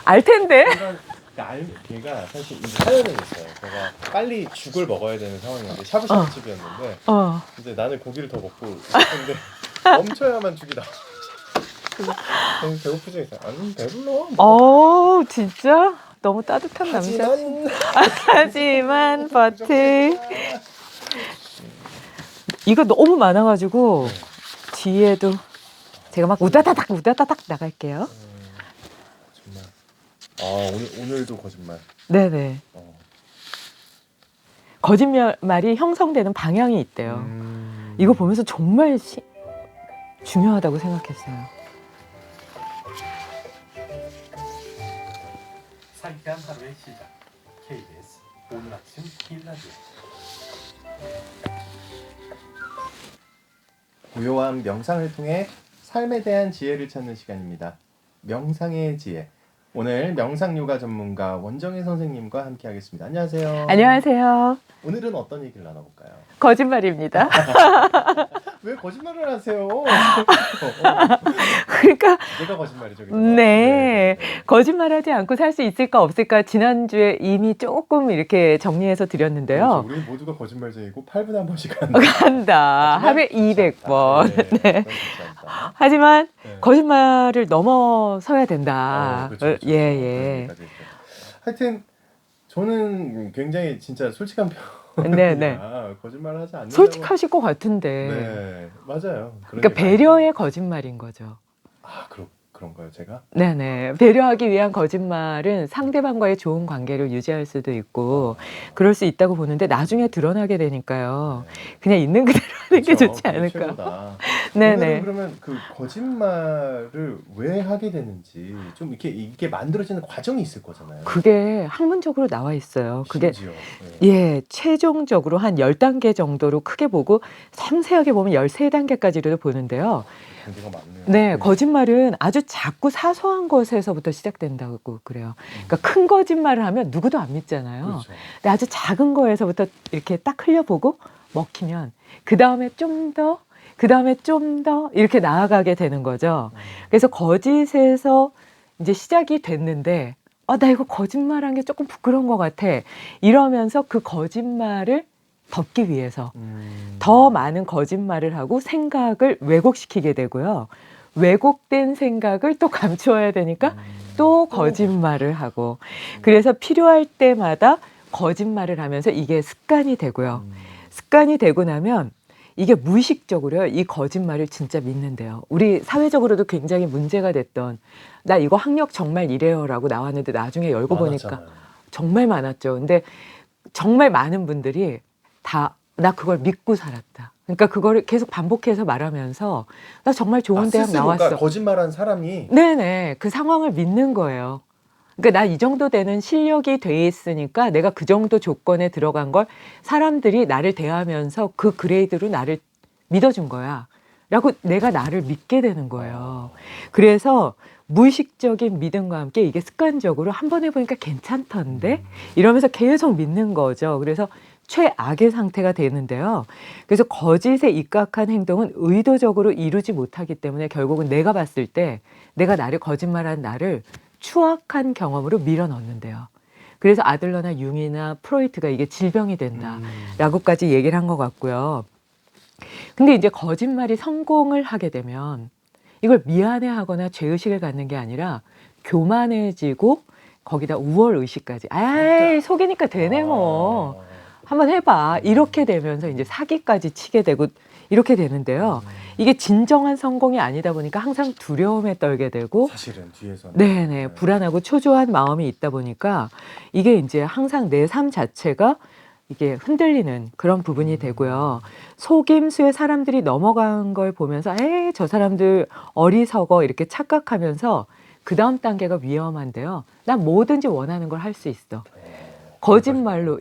알 텐데. 걔가 사실 이 사연은 있어요. 제가 빨리 죽을 먹어야 되는 상황이었는데 샤브샤브 집이었는데 이제 나는 고기를 더 먹고 싶은데 멈춰야만 죽이 나와. 배고프지? 아니 배불러. 진짜 너무 따뜻한 남자. 하지만 버트 이거 너무 많아가지고 뒤에도 제가 막 우다다닥 나갈게요. 정말. 오늘도 거짓말. 네네. 거짓말이 형성되는 방향이 있대요. 이거 보면서 정말 중요하다고 생각했어요. 상쾌한 하루의 시작. KBS 오늘 아침 일라디오. 고요한 명상을 통해 삶에 대한 지혜를 찾는 시간입니다. 명상의 지혜. 오늘 명상 요가 전문가 원정혜 선생님과 함께 하겠습니다. 안녕하세요. 안녕하세요. 오늘은 어떤 얘기를 나눠볼까요? 거짓말입니다. 왜 거짓말을 하세요? 그러니까 내가 거짓말이죠. 그죠? 네. 거짓말하지 않고 살 수 있을까 없을까 지난주에 이미 조금 이렇게 정리해서 드렸는데요. 그렇죠. 우리 모두가 거짓말쟁이고 8분에 한 번씩 한다. 하루에 200번. 네. 하지만 네. 거짓말을 넘어서야 된다. 그렇죠. 예. 하여튼 저는 굉장히 진짜 솔직한 네네. 거짓말하지 않는다고. 솔직하실 것 같은데. 네, 맞아요. 그러니까 배려의 거짓말인 거죠. 그런가요, 제가? 네네. 배려하기 위한 거짓말은 상대방과의 좋은 관계를 유지할 수도 있고 그럴 수 있다고 보는데 나중에 드러나게 되니까요. 그냥 있는 그대로 하는 게 좋지 않을까. 네네. 그러면 그 거짓말을 왜 하게 되는지 좀 이게 만들어지는 과정이 있을 거잖아요. 그게 학문적으로 나와 있어요. 그게 심지어. 예, 최종적으로 한 10단계 정도로 크게 보고 섬세하게 보면 13단계까지도 보는데요. 단계가 많네요. 네, 거짓말은 아주 작고 사소한 것에서부터 시작된다고 그래요. 그러니까 큰 거짓말을 하면 누구도 안 믿잖아요. 그렇죠. 근데 아주 작은 거에서부터 이렇게 딱 흘려보고 먹히면 그 다음에 좀 더 이렇게 나아가게 되는 거죠. 그래서 거짓에서 이제 시작이 됐는데 나 이거 거짓말한 게 조금 부끄러운 것 같아. 이러면서 그 거짓말을 덮기 위해서 더 많은 거짓말을 하고 생각을 왜곡시키게 되고요. 왜곡된 생각을 또 감추어야 되니까 또 거짓말을 하고 그래서 필요할 때마다 거짓말을 하면서 이게 습관이 되고요. 습관이 되고 나면 이게 무의식적으로요. 이 거짓말을 진짜 믿는데요. 우리 사회적으로도 굉장히 문제가 됐던 나 이거 학력 정말 이래요라고 나왔는데 나중에 열고 많았잖아요. 보니까 정말 많았죠. 근데 정말 많은 분들이 다 나 그걸 믿고 살았다. 그러니까 그거를 계속 반복해서 말하면서 나 정말 좋은 대학 나왔어. 거짓말한 사람이 네네. 그 상황을 믿는 거예요. 그러니까 나 이 정도 되는 실력이 돼 있으니까 내가 그 정도 조건에 들어간 걸 사람들이 나를 대하면서 그 그레이드로 나를 믿어준 거야. 라고 내가 나를 믿게 되는 거예요. 그래서 무의식적인 믿음과 함께 이게 습관적으로 한 번 해보니까 괜찮던데 이러면서 계속 믿는 거죠. 그래서 최악의 상태가 되는데요. 그래서 거짓에 입각한 행동은 의도적으로 이루지 못하기 때문에 결국은 내가 봤을 때 내가 나를 거짓말한 나를 추악한 경험으로 밀어넣는데요. 그래서 아들러나 융이나 프로이트가 이게 질병이 된다라고까지 얘기를 한 것 같고요. 근데 이제 거짓말이 성공을 하게 되면 이걸 미안해하거나 죄의식을 갖는 게 아니라 교만해지고 거기다 우월의식까지. 속이니까 되네 뭐. 한번 해봐. 이렇게 되면서 이제 사기까지 치게 되고 이렇게 되는데요. 이게 진정한 성공이 아니다 보니까 항상 두려움에 떨게 되고 사실은 뒤에서는 네네 불안하고 초조한 마음이 있다 보니까 이게 이제 항상 내 삶 자체가 이게 흔들리는 그런 부분이 되고요. 속임수에 사람들이 넘어간 걸 보면서 저 사람들 어리석어 이렇게 착각하면서 그 다음 단계가 위험한데요. 난 뭐든지 원하는 걸 할 수 있어. 거짓말로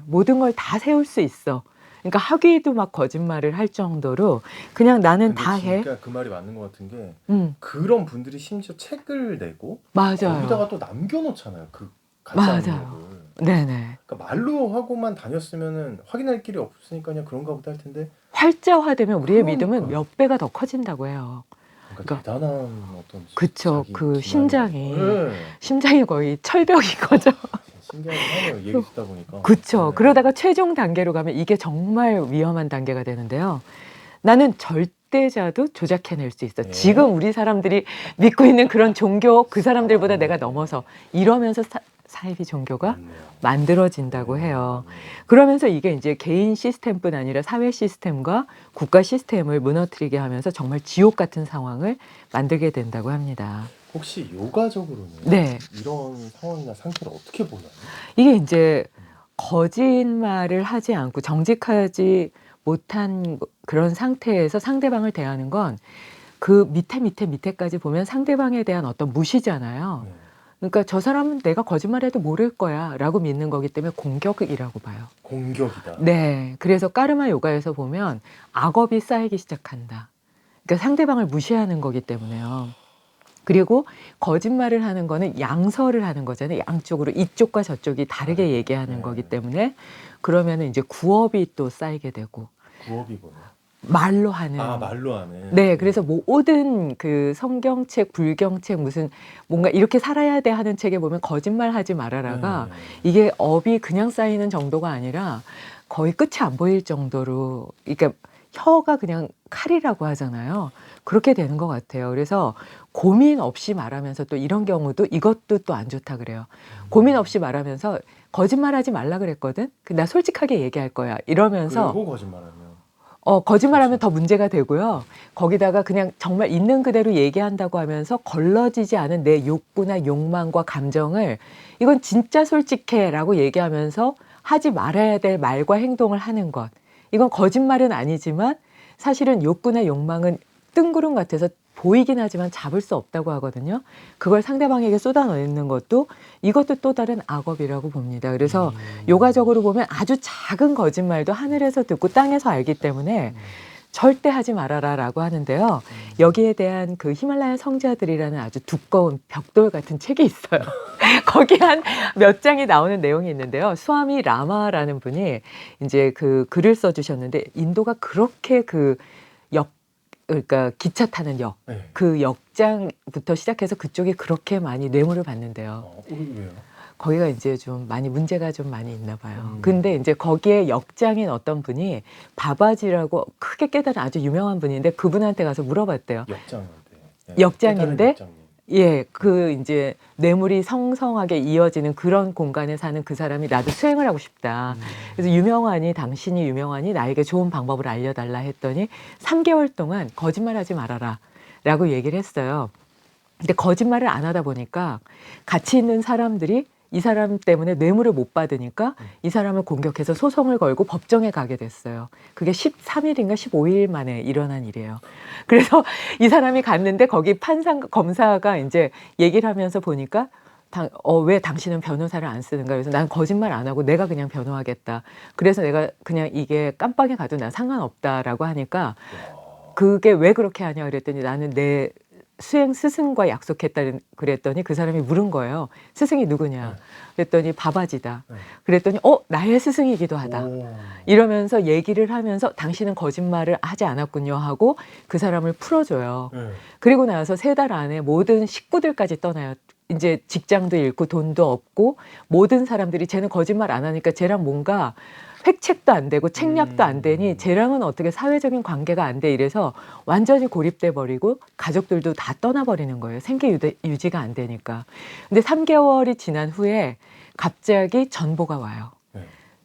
모든 걸 다 세울 수 있어. 그러니까 하기도 막 거짓말을 할 정도로 그냥 나는 다 해. 그러니까 그 말이 맞는 것 같은 게 그런 분들이 심지어 책을 내고 맞아요. 거기다가 또 남겨놓잖아요. 그 가짜 능력을. 네네. 그러니까 말로 하고만 다녔으면은 확인할 길이 없으니까 그냥 그런가 보다 할 텐데 활자화되면 우리의 그러니까요. 믿음은 몇 배가 더 커진다고 해요. 그러니까 대단한 어떤 그쵸. 자기 그 기만이. 심장이 거의 철벽인 거죠. 신기하네요. 얘기 듣다 보니까. 그쵸. 네. 그러다가 최종 단계로 가면 이게 정말 위험한 단계가 되는데요. 나는 절대자도 조작해낼 수 있어. 네. 지금 우리 사람들이 믿고 있는 그런 종교 그 사람들보다 내가 네. 넘어서 이러면서 사이비 종교가 맞네요. 만들어진다고 해요. 맞네요. 그러면서 이게 이제 개인 시스템뿐 아니라 사회 시스템과 국가 시스템을 무너뜨리게 하면서 정말 지옥 같은 상황을 만들게 된다고 합니다. 혹시 요가적으로는 네. 이런 상황이나 상태를 어떻게 보나요? 이게 이제 거짓말을 하지 않고 정직하지 못한 그런 상태에서 상대방을 대하는 건 그 밑에까지 보면 상대방에 대한 어떤 무시잖아요. 네. 그러니까 저 사람은 내가 거짓말해도 모를 거야 라고 믿는 거기 때문에 공격이라고 봐요. 공격이다. 네. 그래서 까르마 요가에서 보면 악업이 쌓이기 시작한다. 그러니까 상대방을 무시하는 거기 때문에요. 그리고 거짓말을 하는 거는 양설을 하는 거잖아요. 양쪽으로 이쪽과 저쪽이 다르게 얘기하는 네. 거기 때문에 그러면은 이제 구업이 또 쌓이게 되고 구업이 뭐예요? 말로 하는. 말로 하는. 네, 그래서 모든 그 성경책, 불경책 무슨 뭔가 이렇게 살아야 돼 하는 책에 보면 거짓말하지 말아라가 네. 이게 업이 그냥 쌓이는 정도가 아니라 거의 끝이 안 보일 정도로, 그러니까 혀가 그냥 칼이라고 하잖아요. 그렇게 되는 것 같아요. 그래서 고민 없이 말하면서 또 이런 경우도 이것도 또 안 좋다 그래요. 고민 없이 말하면서 거짓말하지 말라 그랬거든. 나 솔직하게 얘기할 거야. 이러면서 그리고 거짓말하면. 거짓말하면 그렇죠. 더 문제가 되고요. 거기다가 그냥 정말 있는 그대로 얘기한다고 하면서 걸러지지 않은 내 욕구나 욕망과 감정을 이건 진짜 솔직해라고 얘기하면서 하지 말아야 될 말과 행동을 하는 것. 이건 거짓말은 아니지만 사실은 욕구나 욕망은 뜬구름 같아서 보이긴 하지만 잡을 수 없다고 하거든요. 그걸 상대방에게 쏟아내는 것도 이것도 또 다른 악업이라고 봅니다. 그래서 요가적으로 보면 아주 작은 거짓말도 하늘에서 듣고 땅에서 알기 때문에 절대 하지 말아라라고 하는데요. 여기에 대한 그 히말라야 성자들이라는 아주 두꺼운 벽돌 같은 책이 있어요. 거기 한 몇 장이 나오는 내용이 있는데요. 수아미 라마라는 분이 이제 그 글을 써주셨는데 인도가 그렇게 그러니까 기차 타는 역, 네. 그 역장부터 시작해서 그쪽이 그렇게 많이 뇌물을 받는데요. 왜요? 거기가 이제 좀 많이 문제가 좀 많이 있나 봐요. 근데 이제 거기에 역장인 어떤 분이 바바지라고 크게 깨달은 아주 유명한 분인데 그분한테 가서 물어봤대요. 역장인데. 네. 역장인데 역장님. 예, 그 이제 뇌물이 성성하게 이어지는 그런 공간에 사는 그 사람이 나도 수행을 하고 싶다. 그래서 당신이 유명하니 나에게 좋은 방법을 알려달라 했더니 3개월 동안 거짓말하지 말아라 라고 얘기를 했어요. 근데 거짓말을 안 하다 보니까 같이 있는 사람들이 이 사람 때문에 뇌물을 못 받으니까 이 사람을 공격해서 소송을 걸고 법정에 가게 됐어요. 그게 13일인가 15일 만에 일어난 일이에요. 그래서 이 사람이 갔는데 거기 검사가 이제 얘기를 하면서 보니까 왜 당신은 변호사를 안 쓰는가? 그래서 난 거짓말 안 하고 내가 그냥 변호하겠다. 그래서 내가 그냥 이게 깜빵에 가도 난 상관없다라고 하니까 그게 왜 그렇게 하냐 그랬더니 나는 내 수행 스승과 약속했다 그랬더니 그 사람이 물은 거예요. 스승이 누구냐? 그랬더니 바바지다. 그랬더니 나의 스승이기도 하다. 이러면서 얘기를 하면서 당신은 거짓말을 하지 않았군요 하고 그 사람을 풀어줘요. 그리고 나서 3달 안에 모든 식구들까지 떠나요. 이제 직장도 잃고 돈도 없고 모든 사람들이 쟤는 거짓말 안 하니까 쟤랑 뭔가 획책도 안 되고 책략도 안 되니 쟤랑은 어떻게 사회적인 관계가 안 돼 이래서 완전히 고립돼 버리고 가족들도 다 떠나버리는 거예요. 생계 유지가 안 되니까. 근데 3개월이 지난 후에 갑자기 전보가 와요.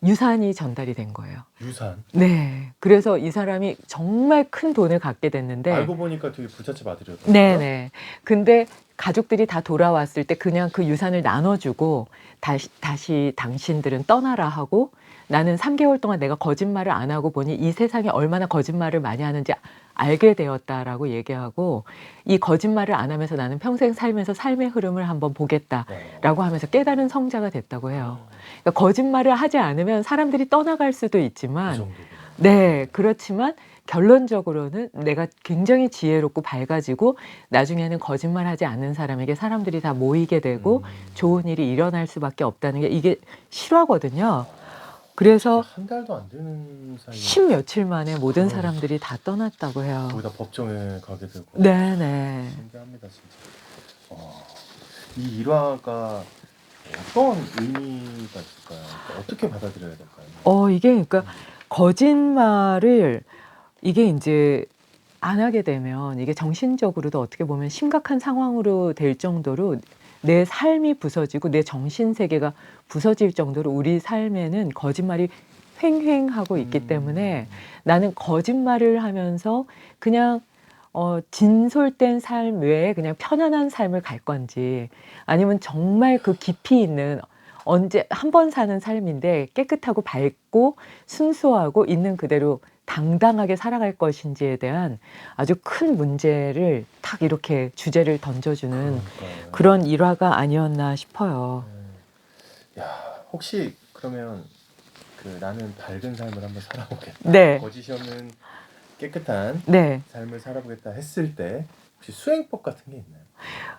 유산이 전달이 된 거예요. 유산? 네. 그래서 이 사람이 정말 큰 돈을 갖게 됐는데 알고 보니까 되게 부잣집 아들이었거든요. 네네. 근데 가족들이 다 돌아왔을 때 그냥 그 유산을 나눠주고 다시 당신들은 떠나라 하고 나는 3개월 동안 내가 거짓말을 안 하고 보니 이 세상에 얼마나 거짓말을 많이 하는지 알게 되었다라고 얘기하고 이 거짓말을 안 하면서 나는 평생 살면서 삶의 흐름을 한번 보겠다라고 하면서 깨달은 성자가 됐다고 해요. 그러니까 거짓말을 하지 않으면 사람들이 떠나갈 수도 있지만 그 정도구나. 네, 그렇지만 결론적으로는 내가 굉장히 지혜롭고 밝아지고 나중에는 거짓말하지 않는 사람에게 사람들이 다 모이게 되고 좋은 일이 일어날 수밖에 없다는 게 이게 실화거든요. 그래서 한 달도 안 되는 사이에 10 며칠 만에 모든 어. 사람들이 다 떠났다고 해요. 거기다 법정에 가게 되고. 네네. 신기합니다 진짜. 이 일화가 어떤 의미가 있을까요? 어떻게 받아들여야 될까요? 이게 그러니까 거짓말을 이게 인제 안 하게 되면 이게 정신적으로도 어떻게 보면 심각한 상황으로 될 정도로 내 삶이 부서지고 내 정신 세계가 부서질 정도로 우리 삶에는 거짓말이 횡행하고 있기 때문에 나는 거짓말을 하면서 그냥 진솔된 삶 외에 그냥 편안한 삶을 갈 건지 아니면 정말 그 깊이 있는 언제 한 번 사는 삶인데 깨끗하고 밝고 순수하고 있는 그대로 당당하게 살아갈 것인지에 대한 아주 큰 문제를 탁 이렇게 주제를 던져주는 그러니까요. 그런 일화가 아니었나 싶어요. 야, 혹시 그러면 그 나는 밝은 삶을 한번 살아보겠다. 네. 거짓이 없는 깨끗한 네. 삶을 살아보겠다 했을 때 혹시 수행법 같은 게 있나요?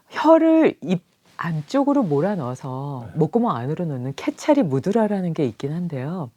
혀를 입 안쪽으로 몰아넣어서 목구멍 안으로 넣는 케찰이 무드라라는 게 있긴 한데요.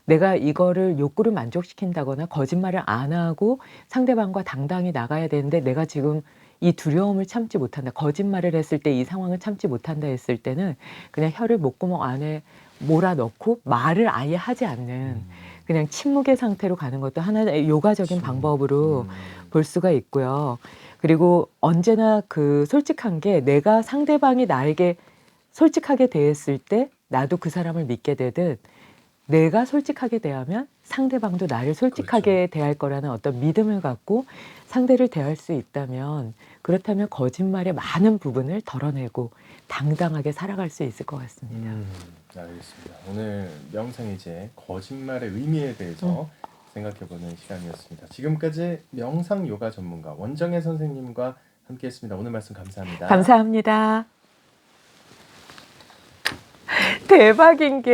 내가 이거를 욕구를 만족시킨다거나 거짓말을 안 하고 상대방과 당당히 나가야 되는데 내가 지금 이 두려움을 참지 못한다. 거짓말을 했을 때 이 상황을 참지 못한다 했을 때는 그냥 혀를 목구멍 안에 몰아넣고 말을 아예 하지 않는 그냥 침묵의 상태로 가는 것도 하나의 요가적인 방법으로 볼 수가 있고요. 그리고 언제나 그 솔직한 게 내가 상대방이 나에게 솔직하게 대했을 때 나도 그 사람을 믿게 되듯 내가 솔직하게 대하면 상대방도 나를 솔직하게 대할 거라는 어떤 믿음을 갖고 상대를 대할 수 있다면 그렇다면 거짓말의 많은 부분을 덜어내고 당당하게 살아갈 수 있을 것 같습니다. 알겠습니다. 오늘 명상이제 거짓말의 의미에 대해서 생각해보는 시간이었습니다. 지금까지 명상 요가 전문가 원정혜 선생님과 함께했습니다. 오늘 말씀 감사합니다. 감사합니다. 대박인 게